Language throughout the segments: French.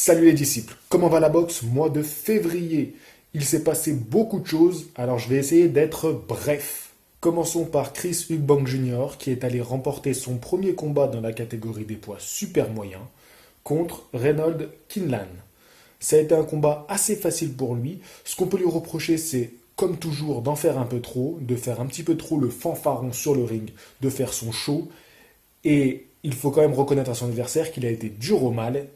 Salut les disciples, comment va la boxe? Mois de février. Il s'est passé beaucoup de choses, alors je vais essayer d'être bref. Commençons par Chris Eubank Jr. qui est allé remporter son premier combat dans la catégorie des poids super moyens contre Reynold Kinlan. Ça a été un combat assez facile pour lui. Ce qu'on peut lui reprocher, c'est, comme toujours, d'en faire un peu trop, de faire un petit peu trop le fanfaron sur le ring, de faire son show. Et il faut quand même reconnaître à son adversaire qu'il a été dur au mal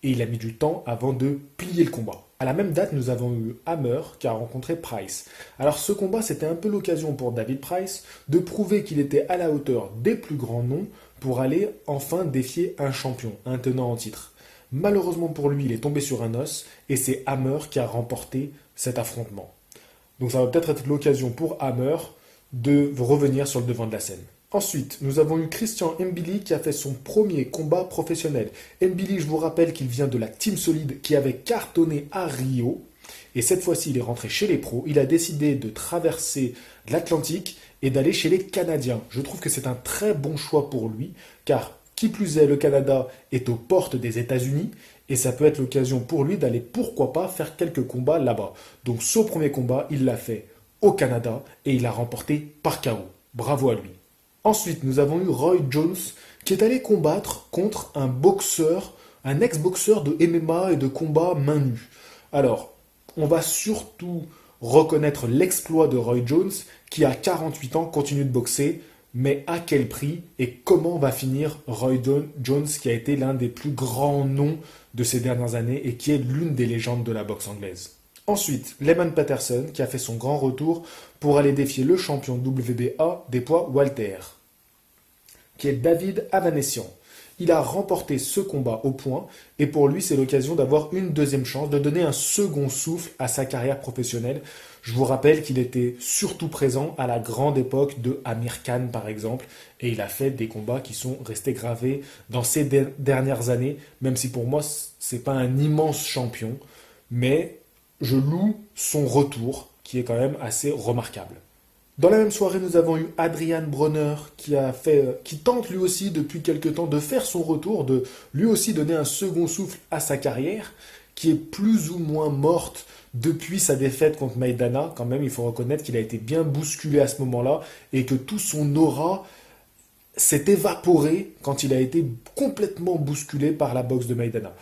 et il a mis du temps avant de plier le combat. À la même date, nous avons eu Hammer qui a rencontré Price. Alors ce combat, c'était un peu l'occasion pour David Price de prouver qu'il était à la hauteur des plus grands noms pour aller enfin défier un champion, un tenant en titre. Malheureusement pour lui, il est tombé sur un os et c'est Hammer qui a remporté cet affrontement. Donc ça va peut-être être l'occasion pour Hammer de revenir sur le devant de la scène. Ensuite, nous avons eu Christian Mbili qui a fait son premier combat professionnel. Mbili, je vous rappelle qu'il vient de la Team Solide qui avait cartonné à Rio. Et cette fois-ci, il est rentré chez les pros. Il a décidé de traverser l'Atlantique et d'aller chez les Canadiens. Je trouve que c'est un très bon choix pour lui, car qui plus est, le Canada est aux portes des États-Unis et ça peut être l'occasion pour lui d'aller, pourquoi pas, faire quelques combats là-bas. Donc, ce premier combat, il l'a fait au Canada et il a remporté par KO. Bravo à lui. Ensuite, nous avons eu Roy Jones qui est allé combattre contre un boxeur, un ex-boxeur de MMA et de combat main nue. Alors, on va surtout reconnaître l'exploit de Roy Jones qui à 48 ans continue de boxer, mais à quel prix et comment va finir Roy Jones qui a été l'un des plus grands noms de ces dernières années et qui est l'une des légendes de la boxe anglaise. Ensuite, Lehman Patterson qui a fait son grand retour pour aller défier le champion WBA des poids Walter, qui est David Avanessian. Il a remporté ce combat au point et pour lui c'est l'occasion d'avoir une deuxième chance, de donner un second souffle à sa carrière professionnelle. Je vous rappelle qu'il était surtout présent à la grande époque de Amir Khan par exemple et il a fait des combats qui sont restés gravés dans ces dernières années, même si pour moi c'est pas un immense champion, mais je loue son retour qui est quand même assez remarquable. Dans la même soirée, nous avons eu Adrian Bronner qui tente lui aussi depuis quelque temps de faire son retour, de lui aussi donner un second souffle à sa carrière, qui est plus ou moins morte depuis sa défaite contre Maidana. Quand même, il faut reconnaître qu'il a été bien bousculé à ce moment-là et que tout son aura s'est évaporé quand il a été complètement bousculé par la boxe de Maidana.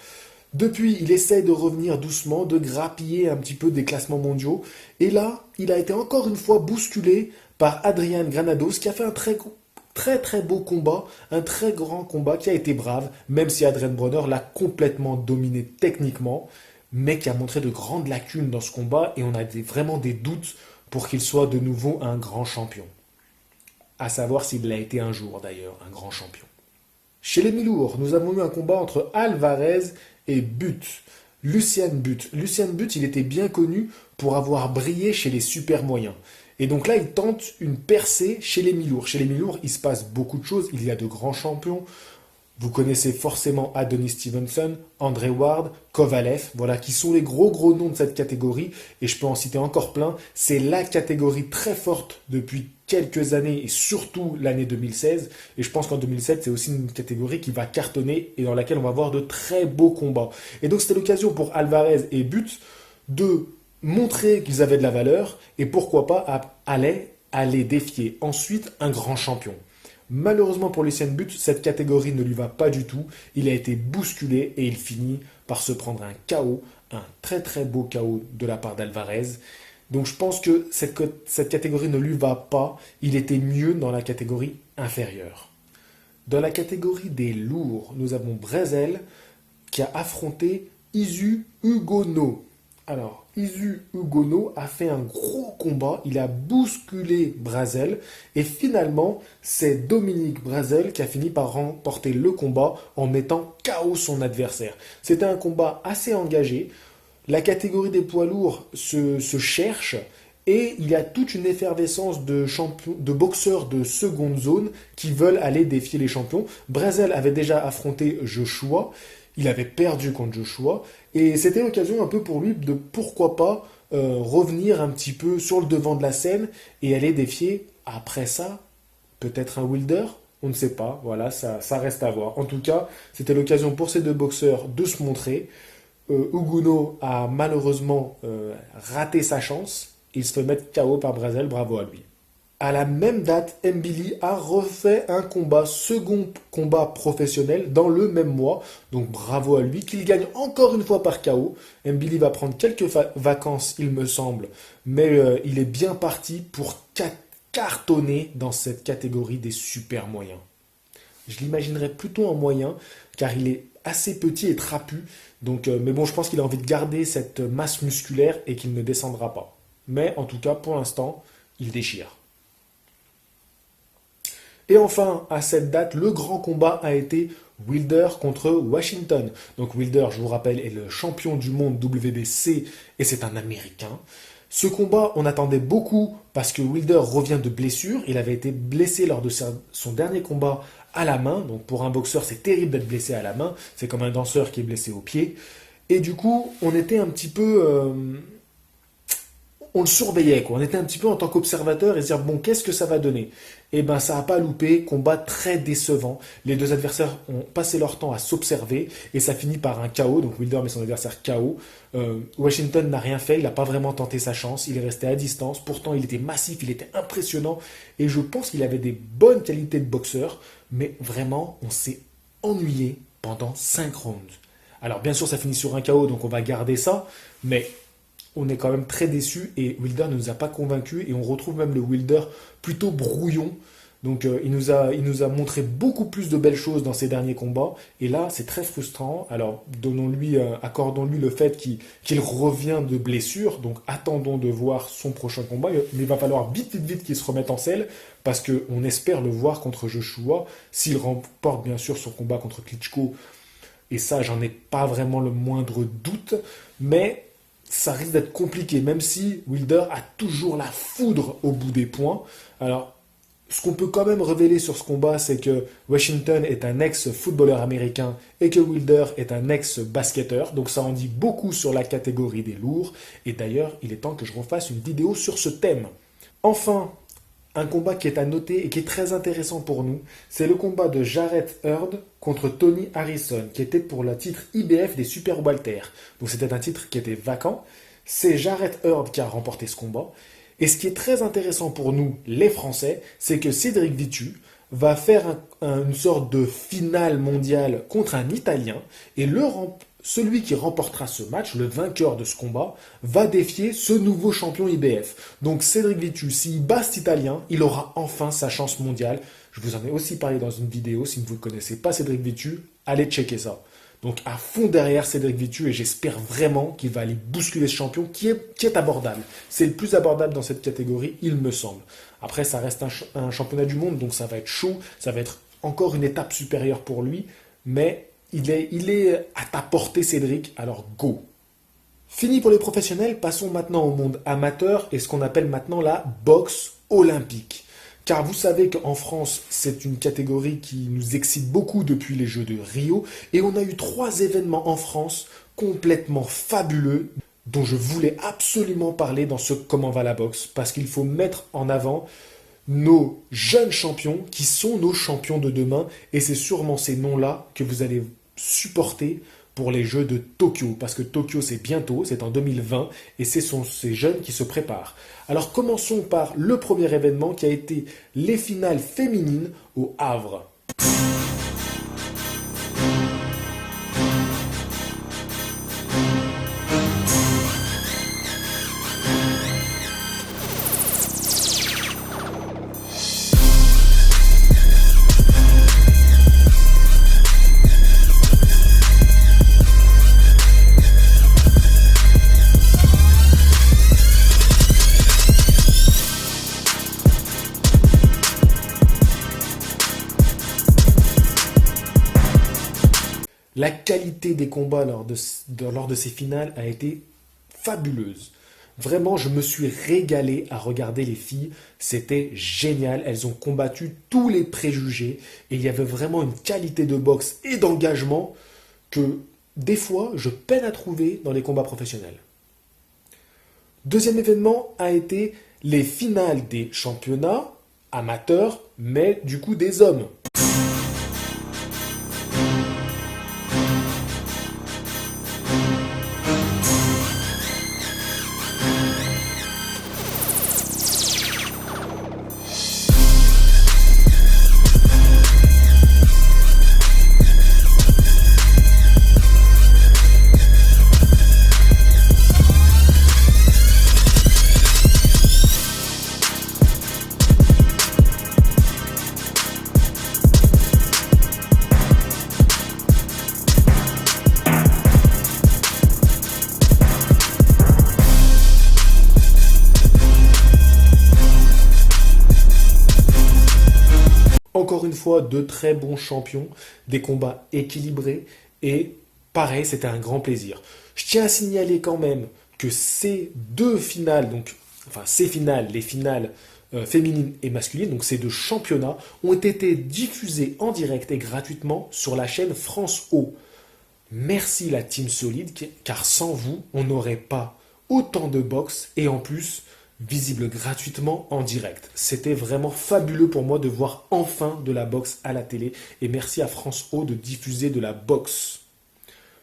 Depuis, il essaye de revenir doucement, de grappiller un petit peu des classements mondiaux. Et là, il a été encore une fois bousculé par Adrian Granados, qui a fait un très beau combat, un très grand combat qui a été brave, même si Adrian Bronner l'a complètement dominé techniquement, mais qui a montré de grandes lacunes dans ce combat et on a vraiment des doutes pour qu'il soit de nouveau un grand champion. À savoir s'il l'a été un jour d'ailleurs, un grand champion. Chez les mi-lourds, nous avons eu un combat entre Alvarez et Butte. Lucien Butte. Lucien Butte, il était bien connu pour avoir brillé chez les super moyens. Et donc là, il tente une percée chez les mi-lourds. Chez les mi-lourds, il se passe beaucoup de choses. Il y a de grands champions. Vous connaissez forcément Adonis Stevenson, André Ward, Kovalev, voilà, qui sont les gros noms de cette catégorie, et je peux en citer encore plein. C'est la catégorie très forte depuis quelques années, et surtout l'année 2016, et je pense qu'en 2007, c'est aussi une catégorie qui va cartonner, et dans laquelle on va voir de très beaux combats. Et donc c'était l'occasion pour Alvarez et Butte de montrer qu'ils avaient de la valeur, et pourquoi pas aller défier ensuite un grand champion. Malheureusement pour Lucien Butte, cette catégorie ne lui va pas du tout. Il a été bousculé et il finit par se prendre un KO, un très beau KO de la part d'Alvarez. Donc je pense que cette catégorie ne lui va pas. Il était mieux dans la catégorie inférieure. Dans la catégorie des lourds, nous avons Brezel qui a affronté Isu Ugono. Alors, Isu Ugono a fait un gros combat, il a bousculé Brezel et finalement, c'est Dominique Brezel qui a fini par remporter le combat en mettant KO son adversaire. C'était un combat assez engagé, la catégorie des poids lourds se cherche et il y a toute une effervescence de boxeurs de seconde zone qui veulent aller défier les champions. Brezel avait déjà affronté Joshua. Il avait perdu contre Joshua et c'était l'occasion un peu pour lui de pourquoi pas revenir un petit peu sur le devant de la scène et aller défier après ça peut-être un Wilder, on ne sait pas, voilà, ça reste à voir. En tout cas, c'était l'occasion pour ces deux boxeurs de se montrer. Hugueno a malheureusement raté sa chance. Il se fait mettre KO par Brezel, bravo à lui. À la même date, Mbili a refait un combat, second combat professionnel dans le même mois. Donc bravo à lui, qu'il gagne encore une fois par KO. Mbili va prendre quelques vacances, il me semble, mais il est bien parti pour cartonner dans cette catégorie des super moyens. Je l'imaginerais plutôt en moyen, car il est assez petit et trapu. Donc, mais bon, je pense qu'il a envie de garder cette masse musculaire et qu'il ne descendra pas. Mais en tout cas, pour l'instant, il déchire. Et enfin, à cette date, le grand combat a été Wilder contre Washington. Donc Wilder, je vous rappelle, est le champion du monde WBC et c'est un Américain. Ce combat, on attendait beaucoup parce que Wilder revient de blessure. Il avait été blessé lors de son dernier combat à la main. Donc pour un boxeur, c'est terrible d'être blessé à la main. C'est comme un danseur qui est blessé au pied. Et du coup, on était un petit peu... on le surveillait, quoi. On était un petit peu en tant qu'observateur et se dire, bon, qu'est-ce que ça va donner? Eh ben, ça n'a pas loupé, combat très décevant. Les deux adversaires ont passé leur temps à s'observer et ça finit par un KO. Donc Wilder met son adversaire KO. Washington n'a rien fait, il n'a pas vraiment tenté sa chance. Il est resté à distance. Pourtant, il était massif, il était impressionnant et je pense qu'il avait des bonnes qualités de boxeur. Mais vraiment, on s'est ennuyé pendant 5 rounds. Alors, bien sûr, ça finit sur un KO, donc on va garder ça. Mais on est quand même très déçus et Wilder ne nous a pas convaincus et on retrouve même le Wilder plutôt brouillon. Donc il nous a montré beaucoup plus de belles choses dans ses derniers combats et là c'est très frustrant. Alors accordons-lui le fait qu'il revient de blessure, donc attendons de voir son prochain combat. Mais il va falloir vite qu'il se remette en selle parce qu'on espère le voir contre Joshua s'il remporte bien sûr son combat contre Klitschko. Et ça j'en ai pas vraiment le moindre doute, mais ça risque d'être compliqué, même si Wilder a toujours la foudre au bout des poings. Alors, ce qu'on peut quand même révéler sur ce combat, c'est que Washington est un ex-footballeur américain et que Wilder est un ex-basketteur. Donc ça en dit beaucoup sur la catégorie des lourds. Et d'ailleurs, il est temps que je refasse une vidéo sur ce thème. Enfin, un combat qui est à noter et qui est très intéressant pour nous, c'est le combat de Jarrett Hurd contre Tony Harrison, qui était pour le titre IBF des Super Welter. Donc c'était un titre qui était vacant. C'est Jarrett Hurd qui a remporté ce combat. Et ce qui est très intéressant pour nous, les Français, c'est que Cédric Vitu va faire une sorte de finale mondiale contre un Italien et celui qui remportera ce match, le vainqueur de ce combat, va défier ce nouveau champion IBF. Donc Cédric Vitu, s'il bat cet Italien, il aura enfin sa chance mondiale. Je vous en ai aussi parlé dans une vidéo. Si vous ne connaissez pas Cédric Vitu, allez checker ça. Donc à fond derrière Cédric Vitu et j'espère vraiment qu'il va aller bousculer ce champion qui est abordable. C'est le plus abordable dans cette catégorie, il me semble. Après, ça reste un championnat du monde, donc ça va être chaud. Ça va être encore une étape supérieure pour lui. Mais il est à ta portée, Cédric, alors go. Fini pour les professionnels, passons maintenant au monde amateur et ce qu'on appelle maintenant la boxe olympique. Car vous savez qu'en France, c'est une catégorie qui nous excite beaucoup depuis les Jeux de Rio. Et on a eu 3 événements en France complètement fabuleux dont je voulais absolument parler dans ce Comment va la boxe. Parce qu'il faut mettre en avant nos jeunes champions qui sont nos champions de demain. Et c'est sûrement ces noms-là que vous allez supporter pour les Jeux de Tokyo, parce que Tokyo c'est bientôt, c'est en 2020, et ce sont ces jeunes qui se préparent. Alors commençons par le premier événement qui a été les finales féminines au Havre. La qualité des combats lors de ces finales a été fabuleuse. Vraiment, je me suis régalé à regarder les filles. C'était génial. Elles ont combattu tous les préjugés. Et il y avait vraiment une qualité de boxe et d'engagement que, des fois, je peine à trouver dans les combats professionnels. Deuxième événement a été les finales des championnats amateurs, mais du coup des hommes. Encore une fois, de très bons champions, des combats équilibrés et pareil, c'était un grand plaisir. Je tiens à signaler quand même que ces deux finales, donc enfin ces finales, les finales féminines et masculines, donc ces deux championnats, ont été diffusés en direct et gratuitement sur la chaîne France O. Merci la team solide, car sans vous, on n'aurait pas autant de boxe et en plus visible gratuitement en direct. C'était vraiment fabuleux pour moi de voir enfin de la boxe à la télé et merci à France O de diffuser de la boxe.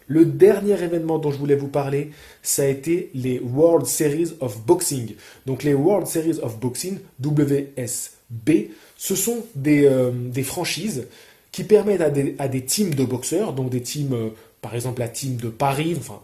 Le dernier événement dont je voulais vous parler, ça a été les World Series of Boxing. Donc les World Series of Boxing, WSB, ce sont des franchises qui permettent à des teams de boxeurs, donc des teams, par exemple la team de Paris, enfin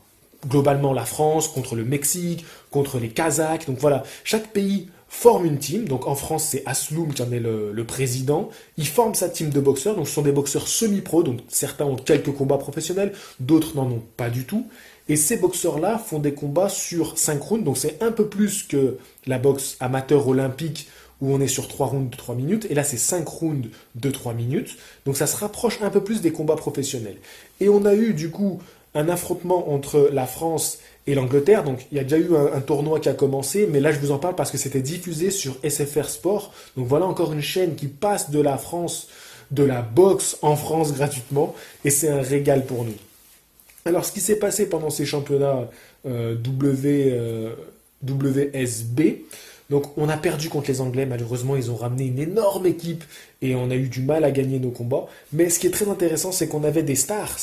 globalement la France contre le Mexique, contre les Kazakhs. Donc voilà, chaque pays forme une team. Donc en France, c'est Asloum qui en est le président. Il forme sa team de boxeurs. Donc ce sont des boxeurs semi-pro. Donc certains ont quelques combats professionnels, d'autres n'en ont pas du tout. Et ces boxeurs-là font des combats sur 5 rounds. Donc c'est un peu plus que la boxe amateur olympique où on est sur 3 rounds de 3 minutes. Et là, c'est 5 rounds de 3 minutes. Donc ça se rapproche un peu plus des combats professionnels. Et on a eu du coup un affrontement entre la France et l'Angleterre. Donc il y a déjà eu un tournoi qui a commencé, mais là je vous en parle parce que c'était diffusé sur SFR Sport. Donc voilà encore une chaîne qui passe de la France, de la boxe en France gratuitement, et c'est un régal pour nous. Alors ce qui s'est passé pendant ces championnats WSB, donc on a perdu contre les Anglais, malheureusement ils ont ramené une énorme équipe et on a eu du mal à gagner nos combats. Mais ce qui est très intéressant, c'est qu'on avait des stars,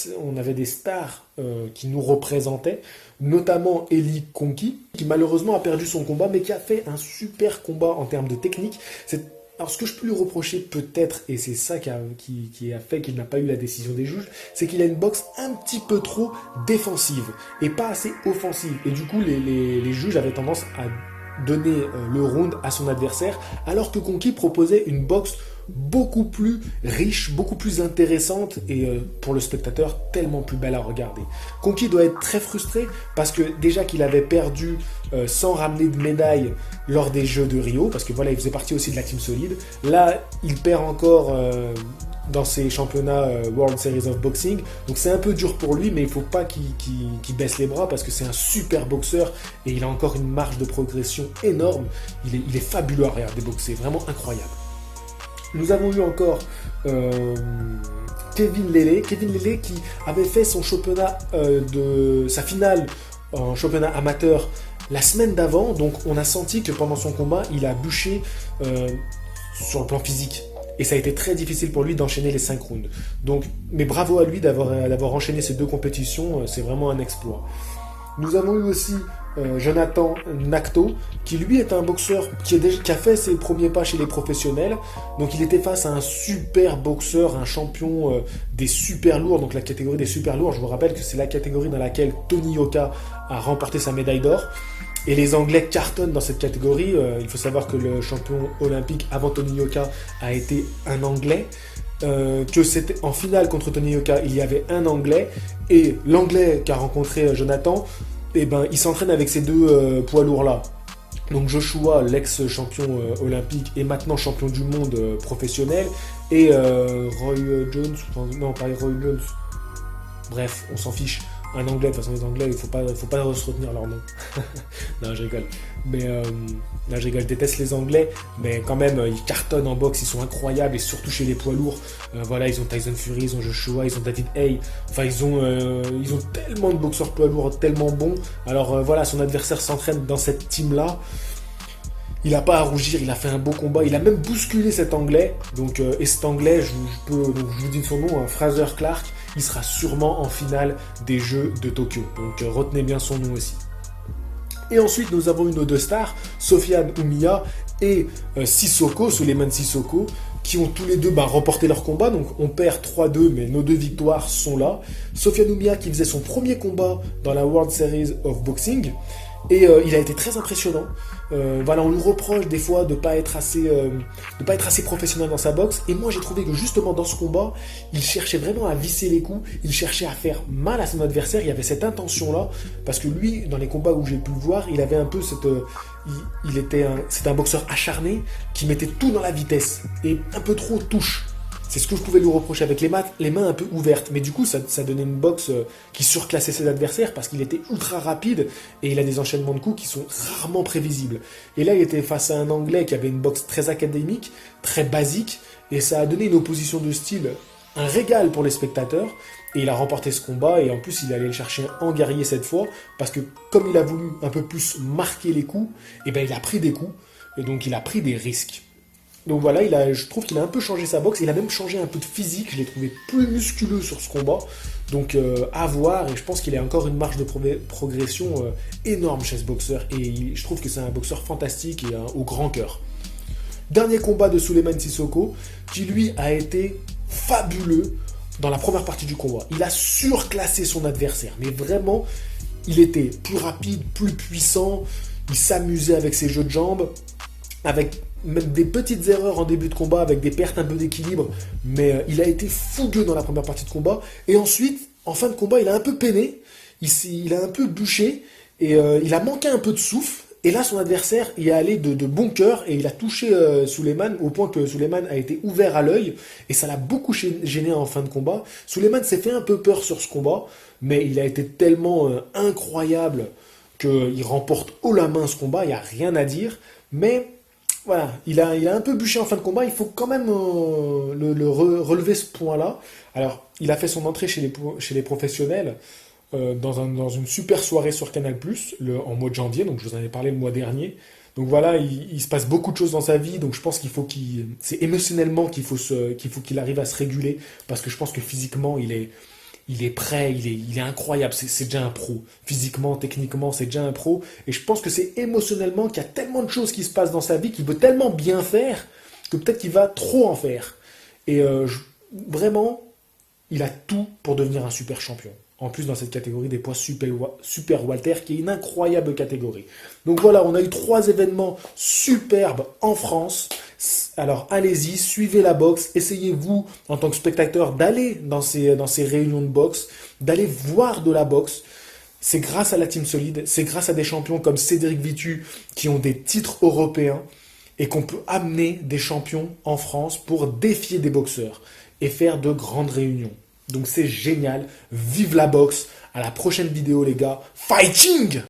qui nous représentaient, notamment Eli Konki, qui malheureusement a perdu son combat, mais qui a fait un super combat en termes de technique. Alors ce que je peux lui reprocher peut-être, et c'est ça qui a fait qu'il n'a pas eu la décision des juges, c'est qu'il a une boxe un petit peu trop défensive et pas assez offensive. Et du coup les juges avaient tendance à donner le round à son adversaire, alors que Konki proposait une boxe beaucoup plus riche, beaucoup plus intéressante et pour le spectateur tellement plus belle à regarder. Konki doit être très frustré parce que déjà qu'il avait perdu sans ramener de médaille lors des Jeux de Rio, parce que voilà, il faisait partie aussi de la team solide. Là, il perd encore dans ces championnats World Series of Boxing. Donc c'est un peu dur pour lui, mais il ne faut pas qu'il baisse les bras parce que c'est un super boxeur et il a encore une marge de progression énorme. Il est fabuleux à regarder boxer, vraiment incroyable. Nous avons eu encore Kevin Lele qui avait fait son championnat sa finale en championnat amateur la semaine d'avant. Donc on a senti que pendant son combat, il a bûché sur le plan physique. Et ça a été très difficile pour lui d'enchaîner les 5 rounds. Donc, mais bravo à lui d'avoir enchaîné ces deux compétitions, c'est vraiment un exploit. Nous avons eu aussi Jonathan Nakto, qui lui est un boxeur qui a fait ses premiers pas chez les professionnels. Donc il était face à un super boxeur, un champion des super lourds, donc la catégorie des super lourds. Je vous rappelle que c'est la catégorie dans laquelle Tony Yoka a remporté sa médaille d'or. Et les Anglais cartonnent dans cette catégorie. Il faut savoir que le champion olympique avant Tony Yoka a été un Anglais. Que c'était en finale contre Tony Yoka, il y avait un Anglais. Et l'Anglais qu'a rencontré Jonathan, il s'entraîne avec ces deux poids lourds-là. Donc Joshua, l'ex-champion olympique et maintenant champion du monde professionnel. Et Roy Jones, non pas Roy Jones, bref, on s'en fiche. Un Anglais, de toute façon les Anglais, il faut pas se retenir leur nom. Non, je rigole. Mais là, je rigole, je déteste les Anglais, mais quand même, ils cartonnent en boxe, ils sont incroyables, et surtout chez les poids lourds. Voilà, ils ont Tyson Fury, ils ont Joshua, ils ont David Haye. Enfin, ils ont tellement de boxeurs poids lourds, tellement bons. Alors voilà, son adversaire s'entraîne dans cette team-là. Il n'a pas à rougir, il a fait un beau combat, il a même bousculé cet Anglais. Donc, et cet Anglais, je vous dis son nom, Fraser Clark, il sera sûrement en finale des Jeux de Tokyo. Donc retenez bien son nom aussi. Et ensuite, nous avons eu nos deux stars, Sofiane Oumiya et Suleiman Sissoko, qui ont tous les deux remporté leur combat. Donc on perd 3-2, mais nos deux victoires sont là. Sofiane Oumiya qui faisait son premier combat dans la World Series of Boxing. Et il a été très impressionnant. Voilà, on nous reproche des fois de pas être assez professionnel dans sa boxe. Et moi, j'ai trouvé que justement dans ce combat, il cherchait vraiment à visser les coups. Il cherchait à faire mal à son adversaire. Il y avait cette intention-là, parce que lui, dans les combats où j'ai pu le voir, il avait un peu c'était un boxeur acharné qui mettait tout dans la vitesse et un peu trop touche. C'est ce que je pouvais lui reprocher avec les mains un peu ouvertes. Mais du coup, ça donnait une boxe qui surclassait ses adversaires parce qu'il était ultra rapide et il a des enchaînements de coups qui sont rarement prévisibles. Et là, il était face à un Anglais qui avait une boxe très académique, très basique, et ça a donné une opposition de style, un régal pour les spectateurs. Et il a remporté ce combat, et en plus, il allait le chercher en guerrier cette fois, parce que comme il a voulu un peu plus marquer les coups, et ben il a pris des coups, et donc il a pris des risques. Donc voilà, je trouve qu'il a un peu changé sa boxe, il a même changé un peu de physique, je l'ai trouvé plus musculeux sur ce combat, donc à voir, et je pense qu'il a encore une marge de progression énorme chez ce boxeur, et je trouve que c'est un boxeur fantastique et au grand cœur. Dernier combat de Souleymane Sissoko, qui lui a été fabuleux dans la première partie du combat. Il a surclassé son adversaire, mais vraiment, il était plus rapide, plus puissant, il s'amusait avec ses jeux de jambes, avec même des petites erreurs en début de combat, avec des pertes un peu d'équilibre, mais il a été fougueux dans la première partie de combat, et ensuite, en fin de combat, il a un peu peiné, il a un peu bûché, et il a manqué un peu de souffle, et là, son adversaire y est allé de bon cœur, et il a touché Souleymane, au point que Souleymane a été ouvert à l'œil, et ça l'a beaucoup gêné en fin de combat. Souleymane s'est fait un peu peur sur ce combat, mais il a été tellement incroyable qu'il remporte haut la main ce combat, il n'y a rien à dire, mais voilà, il a un peu bûché en fin de combat, il faut quand même relever ce point-là. Alors, il a fait son entrée chez les professionnels dans une super soirée sur Canal+, en mois de janvier, donc je vous en avais parlé le mois dernier. Donc voilà, il se passe beaucoup de choses dans sa vie, donc je pense c'est émotionnellement qu'il arrive à se réguler, parce que je pense que physiquement, il est prêt, il est incroyable, c'est déjà un pro. Physiquement, techniquement, c'est déjà un pro. Et je pense que c'est émotionnellement qu'il y a tellement de choses qui se passent dans sa vie, qu'il veut tellement bien faire, que peut-être qu'il va trop en faire. Et vraiment, il a tout pour devenir un super champion. En plus, dans cette catégorie des poids super Walter, qui est une incroyable catégorie. Donc voilà, on a eu 3 événements superbes en France. Alors allez-y, suivez la boxe, essayez-vous en tant que spectateur d'aller dans ces réunions de boxe, d'aller voir de la boxe. C'est grâce à la Team Solide, c'est grâce à des champions comme Cédric Vitu qui ont des titres européens et qu'on peut amener des champions en France pour défier des boxeurs et faire de grandes réunions. Donc c'est génial, vive la boxe, à la prochaine vidéo les gars, fighting!